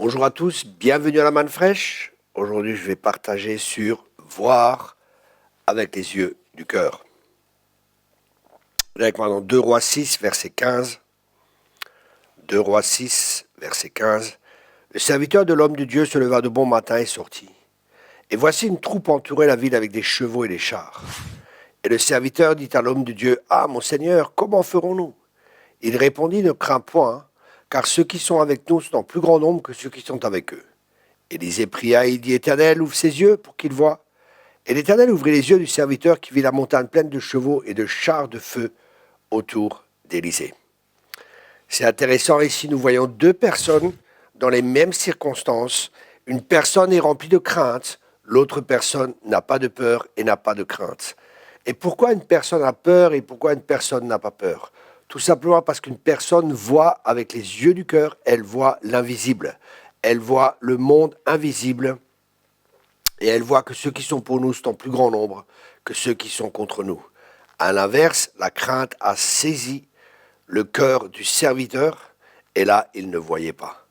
Bonjour à tous, bienvenue à la Manne Fraîche. Aujourd'hui, je vais partager sur voir avec les yeux du cœur. Avec moi dans 2 Rois 6, verset 15. 2 Rois 6, verset 15. Le serviteur de l'homme de Dieu se leva de bon matin et sortit. Et voici une troupe entourait la ville avec des chevaux et des chars. Et le serviteur dit à l'homme de Dieu, « Ah, mon Seigneur, comment ferons-nous » Il répondit, « Ne crains point, car ceux qui sont avec nous sont en plus grand nombre que ceux qui sont avec eux. » Élisée pria et il dit, « Éternel, ouvre ses yeux pour qu'il voie. » Et l'Éternel ouvrit les yeux du serviteur qui vit la montagne pleine de chevaux et de chars de feu autour d'Élisée. C'est intéressant, ici nous voyons deux personnes dans les mêmes circonstances. Une personne est remplie de crainte, l'autre personne n'a pas de peur et n'a pas de crainte. Et pourquoi une personne a peur et pourquoi une personne n'a pas peur ? Tout simplement parce qu'une personne voit avec les yeux du cœur, elle voit l'invisible. Elle voit le monde invisible et elle voit que ceux qui sont pour nous sont en plus grand nombre que ceux qui sont contre nous. À l'inverse, la crainte a saisi le cœur du serviteur et là, il ne voyait pas.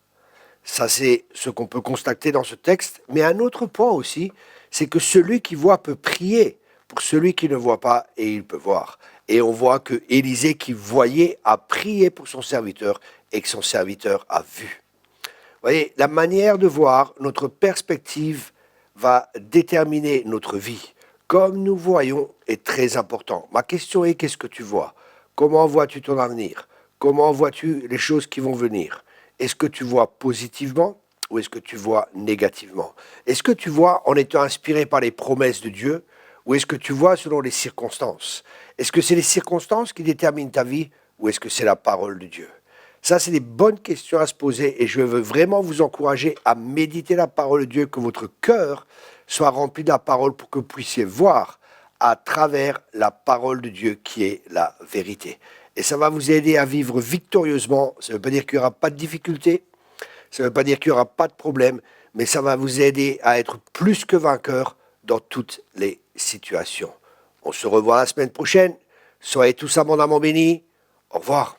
Ça, c'est ce qu'on peut constater dans ce texte. Mais un autre point aussi, c'est que celui qui voit peut prier pour celui qui ne voit pas et il peut voir. Et on voit que Élisée qui voyait a prié pour son serviteur et que son serviteur a vu. Vous voyez, la manière de voir, notre perspective va déterminer notre vie. Comme nous voyons est très important. Ma question est, qu'est-ce que tu vois ? Comment vois-tu ton avenir ? Comment vois-tu les choses qui vont venir ? Est-ce que tu vois positivement ou est-ce que tu vois négativement ? Est-ce que tu vois en étant inspiré par les promesses de Dieu ou est-ce que tu vois selon les circonstances ? Est-ce que c'est les circonstances qui déterminent ta vie ou est-ce que c'est la parole de Dieu ? Ça, c'est des bonnes questions à se poser et je veux vraiment vous encourager à méditer la parole de Dieu, que votre cœur soit rempli de la parole pour que vous puissiez voir à travers la parole de Dieu qui est la vérité. Et ça va vous aider à vivre victorieusement. Ça ne veut pas dire qu'il n'y aura pas de difficultés, ça ne veut pas dire qu'il n'y aura pas de problème, mais ça va vous aider à être plus que vainqueur dans toutes les situations. On se revoit la semaine prochaine. Soyez tous abondamment bénis. Au revoir.